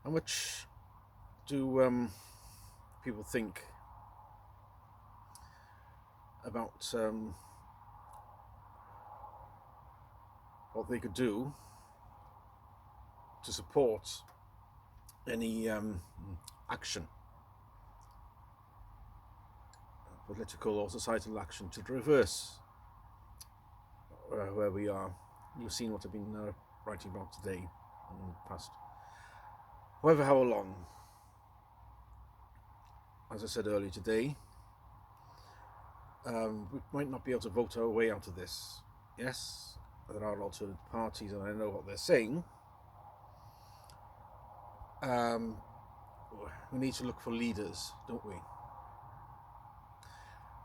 How much do people think about what they could do to support any action, political or societal action, to reverse where we are? You've seen what I've been writing about today in the past, however, how long. As I said earlier today, we might not be able to vote our way out of this. Yes, there are alternative parties, and I know what they're saying. We need to look for leaders, don't we?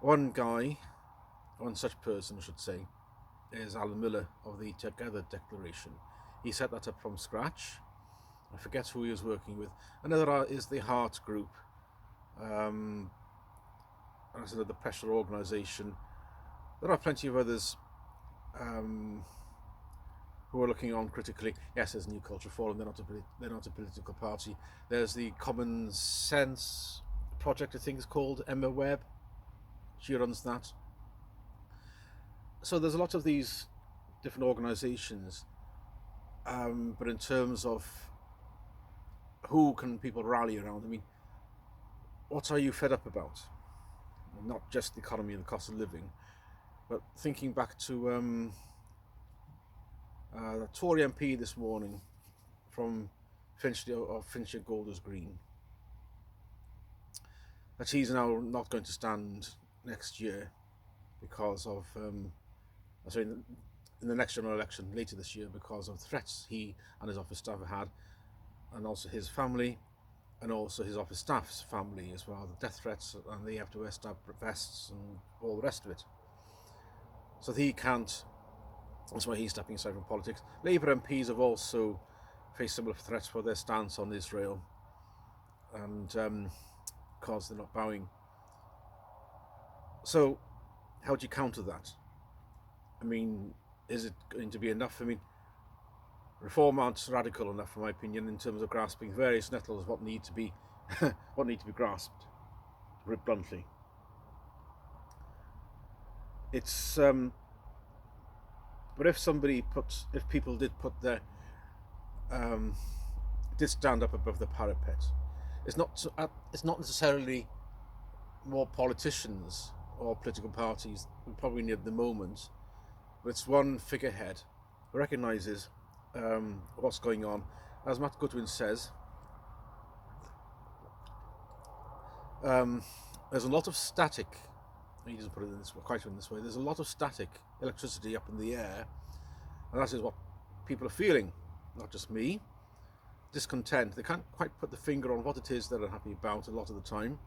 One such person, I should say, is Alan Miller of the Together Declaration. He set that up from scratch. I forget who he was working with. Another is the Heart Group. That's another pressure organisation. There are plenty of others who are looking on critically. Yes, there's New Culture Forum. They're not a political party. There's the Common Sense Project, I think it's called. Emma Webb, she runs that. So there's a lot of these different organisations, but in terms of who can people rally around, I mean, what are you fed up about? Not just the economy and the cost of living, but thinking back to the Tory MP this morning from Finchie Golders Green, that he's now not going to stand next year because of in the next general election later this year, because of threats he and his office staff have had, and also his family, and also his office staff's family as well, the death threats, and they have to wear stab vests and all the rest of it. So he can't, that's why he's stepping aside from politics. Labour MPs have also faced similar threats for their stance on Israel, and because they're not bowing. So how do you counter that? I mean, is it going to be enough? I mean, reform aren't radical enough, in my opinion, in terms of grasping various nettles what need to be what need to be grasped, to put it bluntly. It's but if people did stand up above the parapet, it's not necessarily more politicians or political parties we probably need at the moment, but it's one figurehead who recognises what's going on. As Matt Goodwin says, there's a lot of static. He doesn't put it quite in this way. There's a lot of static electricity up in the air, and that is what people are feeling. Not just me. Discontent. They can't quite put the finger on what it is they're unhappy about a lot of the time.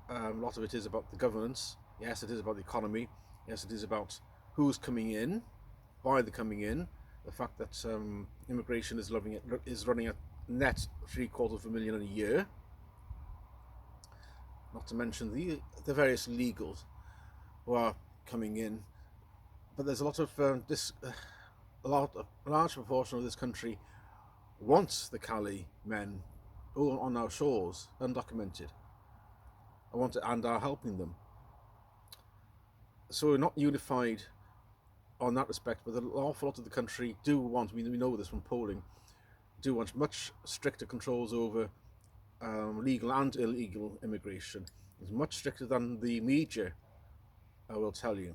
A lot of it is about the governance. Yes, it is about the economy. Yes, it is about who's coming in, why they're coming in. The fact that immigration is running at net $750,000 a year. Not to mention the various illegals who are coming in. But there's a lot of a large proportion of this country wants the Cali men who are on our shores, undocumented, and are helping them. So we're not unified on that respect, but an awful lot of the country do want, we know this from polling, do want much stricter controls over legal and illegal immigration. It's much stricter than the media, I will tell you.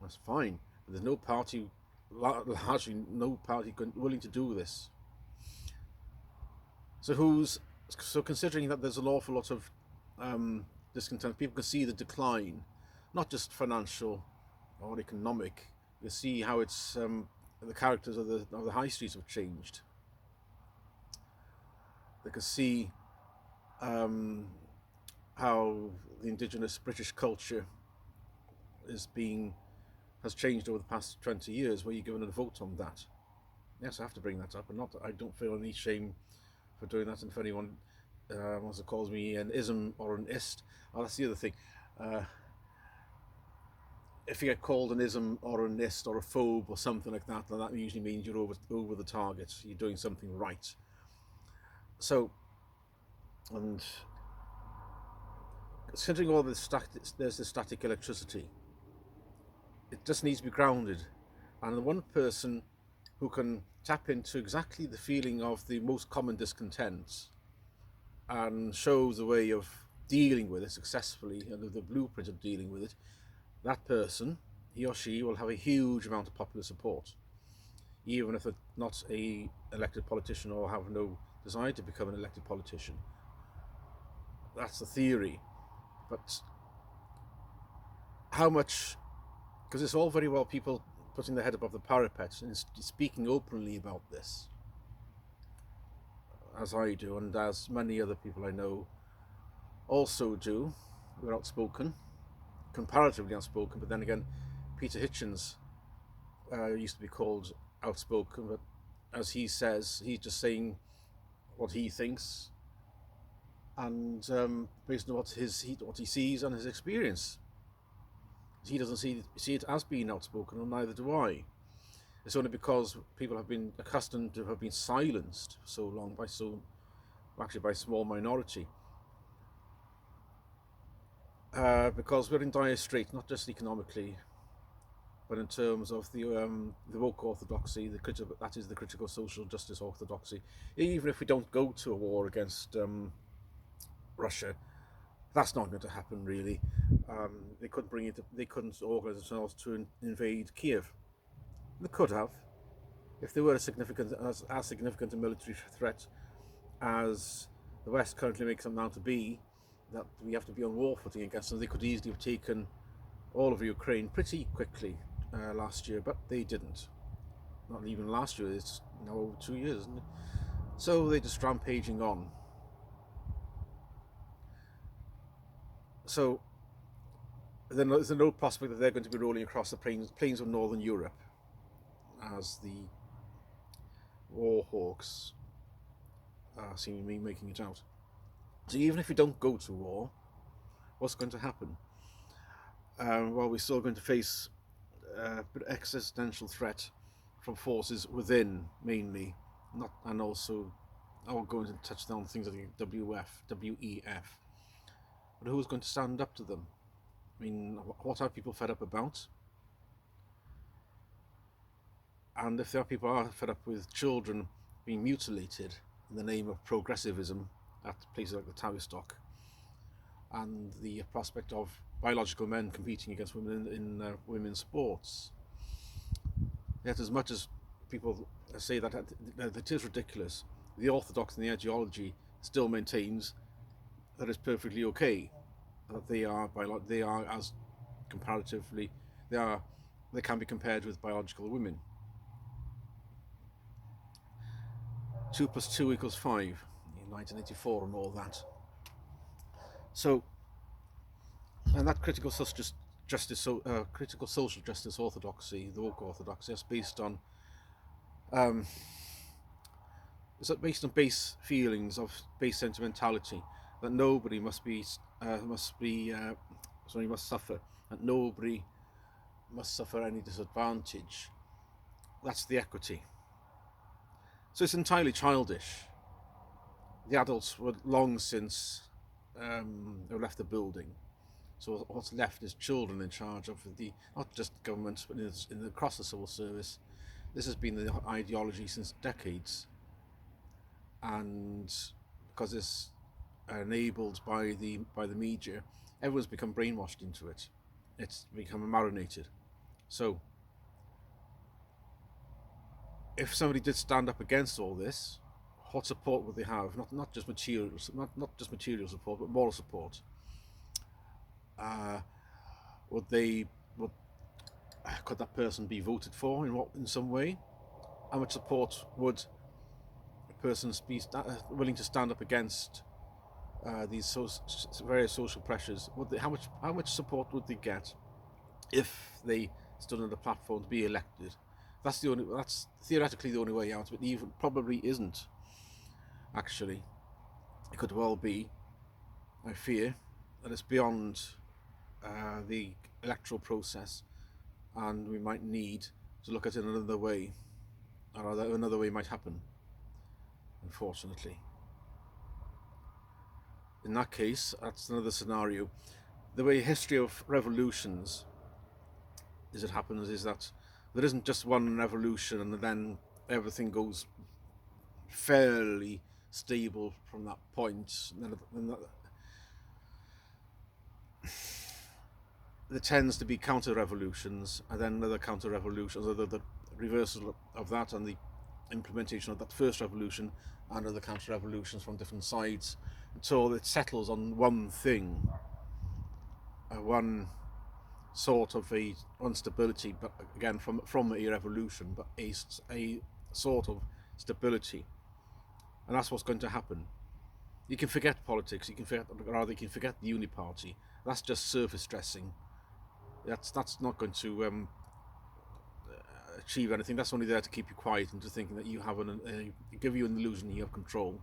That's fine, but there's no party, largely no party willing to do this. So considering that there's an awful lot of discontent, people can see the decline, not just financial or economic. You see how it's the characters of the high streets have changed. They can see how the indigenous British culture has changed over the past 20 years, where you're given a vote on that. Yes, I have to bring that up, and I don't feel any shame for doing that. And if anyone wants to call me an ism or an ist, that's the other thing. If you get called an ism or an ist or a phobe or something like that, then that usually means you're over the target. You're doing something right. So, and considering all this there's the static electricity, it just needs to be grounded. And the one person who can tap into exactly the feeling of the most common discontent and show the way of dealing with it successfully and the blueprint of dealing with it, that person, he or she, will have a huge amount of popular support, even if they're not a elected politician or have no desire to become an elected politician. That's the theory. But how much, because it's all very well people putting their head above the parapet and speaking openly about this, as I do, and as many other people I know also do, who are outspoken, comparatively outspoken, but then again, Peter Hitchens used to be called outspoken, but as he says, he's just saying what he thinks, and based on what he sees and his experience. He doesn't see it as being outspoken, and neither do I. It's only because people have been accustomed to have been silenced for so long by a small minority. Because we're in dire straits, not just economically, but in terms of the woke orthodoxy, that is the critical social justice orthodoxy. Even if we don't go to a war against Russia, that's not going to happen really. They couldn't organise themselves to invade Kiev. They could have, if they were as significant a military threat as the West currently makes them out to be, that we have to be on war footing against them. They could easily have taken all of Ukraine pretty quickly last year, but they didn't. Not even last year, it's now over 2 years, isn't it? So they're just rampaging on. So then there's no prospect that they're going to be rolling across the plains of northern Europe as the war hawks seem to be making it out. So even if we don't go to war, what's going to happen? Well, we're still going to face an existential threat from forces within, mainly, and also I'll go into touch on things like WEF. But who's going to stand up to them? I mean, what are people fed up about? And if there are people are fed up with children being mutilated in the name of progressivism at places like the Tavistock, and the prospect of biological men competing against women in women's sports, yet as much as people say that it is ridiculous, the orthodox and the ideology still maintains that it's perfectly okay, that they are as comparatively they can be compared with biological women. 2 + 2 = 5 in 1984 and all that. So, and that critical social justice orthodoxy, the woke orthodoxy, is based on base feelings of base sentimentality, that nobody must suffer, that nobody must suffer any disadvantage. That's the equity. So it's entirely childish. The adults were long since have left the building. So what's left is children in charge of not just government, but across the civil service. This has been the ideology since decades, and because it's enabled by the media, everyone's become brainwashed into it. It's become marinated. So if somebody did stand up against all this, what support would they have? Not just material support, but moral support. Could that person be voted for in some way? How much support would a person be willing to stand up against these various social pressures? How much support would they get if they stood on the platform to be elected? That's theoretically the only way out, but even probably isn't. Actually, it could well be, I fear, that it's beyond the electoral process, and we might need to look at it another way, or another way might happen, unfortunately. in that case, that's another scenario. The way history of revolutions is it happens is that there isn't just one revolution and then everything goes fairly stable from that point. And then there tends to be counter revolutions, and then other counter revolutions, the reversal of that, and the implementation of that first revolution, and other counter revolutions from different sides, until it settles on one thing, one sort of a instability, but again from a revolution, but a sort of stability, and that's what's going to happen. You can forget politics. You can forget the Uni Party. That's just surface dressing. That's not going to achieve anything. That's only there to keep you quiet and to thinking that you have give you an illusion you have control,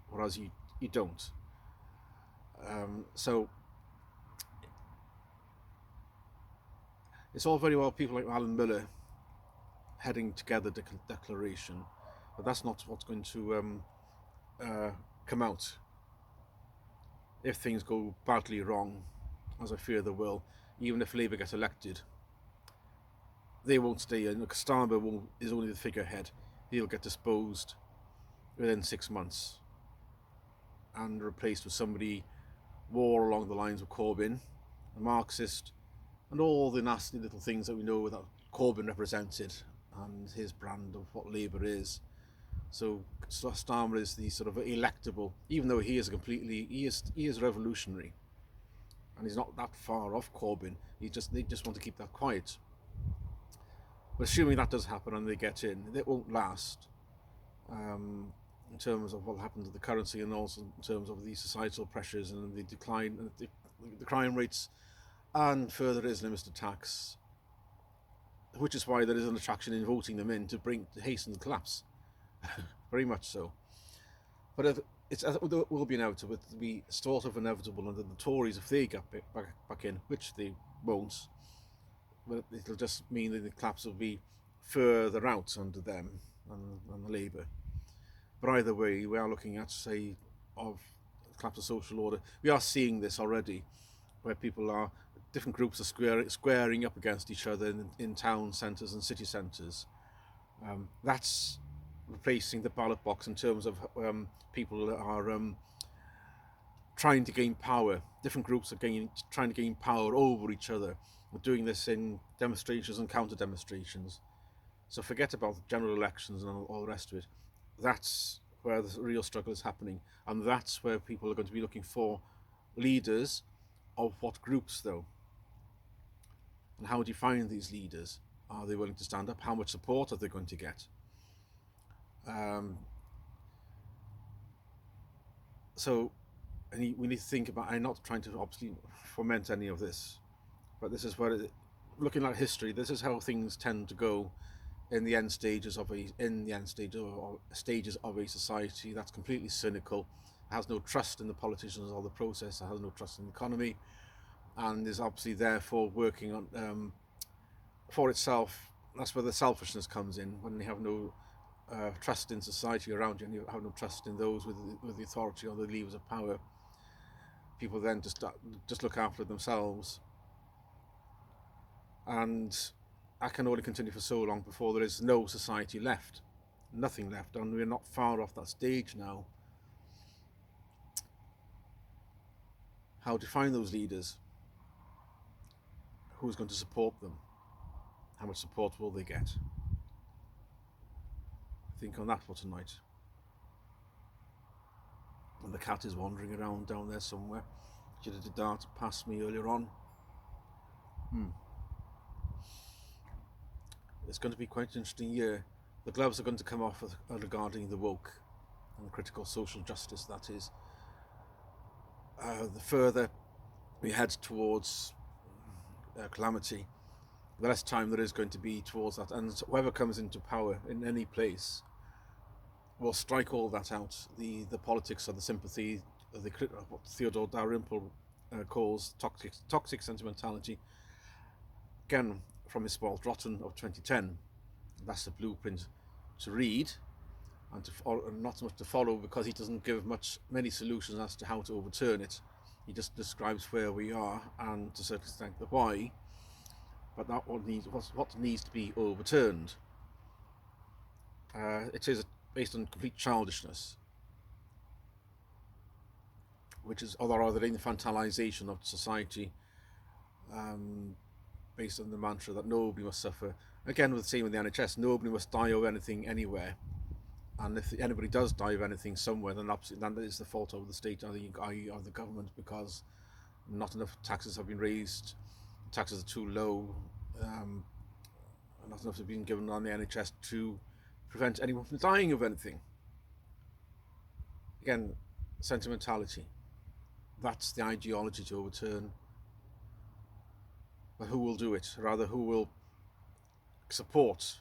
whereas you don't. So it's all very well people like Alan Miller heading together the declaration, but that's not what's going to come out if things go badly wrong, as I fear they will. Even if Labour gets elected, they won't stay in. Starmer is only the figurehead. He'll get disposed within 6 months and replaced with somebody more along the lines of Corbyn, a Marxist, and all the nasty little things that we know that Corbyn represented and his brand of what Labour is. So Starmer is the sort of electable, even though he is revolutionary, and he's not that far off Corbyn. They just want to keep that quiet. But assuming that does happen and they get in, it won't last. In terms of what happened to the currency, and also in terms of the societal pressures and the decline, the crime rates, and further Islamist attacks, which is why there is an attraction in voting them in to hasten the collapse. Very much so. But it will be inevitable. It will be sort of inevitable under the Tories if they get back in, which they won't. But it'll just mean that the collapse will be further out under them and Labour. But either way, we are looking at, say, of collapse of social order. We are seeing this already, where different groups are squaring up against each other in town centres and city centres. That's replacing the ballot box in terms of people that are trying to gain power. Different groups are trying to gain power over each other. We're doing this in demonstrations and counter-demonstrations. So forget about the general elections and all the rest of it. That's where the real struggle is happening. And that's where people are going to be looking for leaders of what groups, though? And how do you find these leaders? Are they willing to stand up? How much support are they going to get? So we need to think about, I'm not trying to obviously foment any of this, but this is looking at history, this is how things tend to go in the end stages of a society that's completely cynical, has no trust in the politicians or the process, has no trust in the economy, and is obviously therefore working on for itself. That's where the selfishness comes in, when you have no trust in society around you, and you have no trust in those with the authority or the levers of power. People then just look after themselves, and that can only continue for so long before there is no society left, nothing left, and we're not far off that stage now. How to find those leaders? Who's going to support them? How much support will they get? Think on that for tonight. And the cat is wandering around down there somewhere. She did a dart past me earlier on. It's going to be quite an interesting year. The gloves are going to come off regarding the woke and the critical social justice, that is. The further we head towards calamity, the less time there is going to be towards that, and whoever comes into power in any place will strike all that out. The politics of the sympathy, what Theodore Dalrymple calls toxic sentimentality, again from his Spoiled Rotten of 2010. That's the blueprint to read, and not so much to follow, because he doesn't give many solutions as to how to overturn it. He just describes where we are and to a certain extent the why, but not what needs to be overturned. It is based on complete childishness, which is or rather infantilization of society, based on the mantra that nobody must suffer. Again, with the same with the NHS, nobody must die of anything anywhere. And if anybody does die of anything somewhere, then that is the fault of the state, i.e. of the government, because not enough taxes have been raised, taxes are too low, not enough has been given on the NHS to prevent anyone from dying of anything. Again, sentimentality. That's the ideology to overturn. But who will do it? Rather, who will support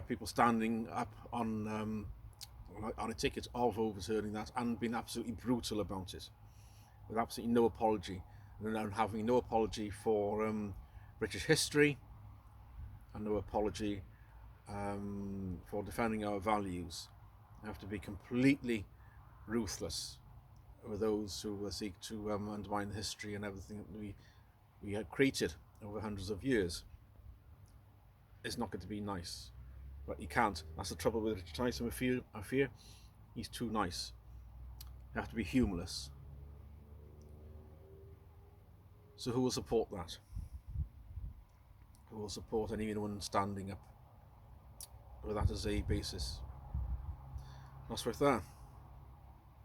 people standing up on a ticket of overturning that and being absolutely brutal about it, with absolutely no apology, and having no apology for British history, and no apology for defending our values. We have to be completely ruthless with those who seek to undermine the history and everything that we had created over hundreds of years. It's not going to be nice, but you can't. That's the trouble with Richard Tyson. I fear he's too nice. You have to be humorless. So who will support that? Who will support anyone standing up with that as a basis? That's with that.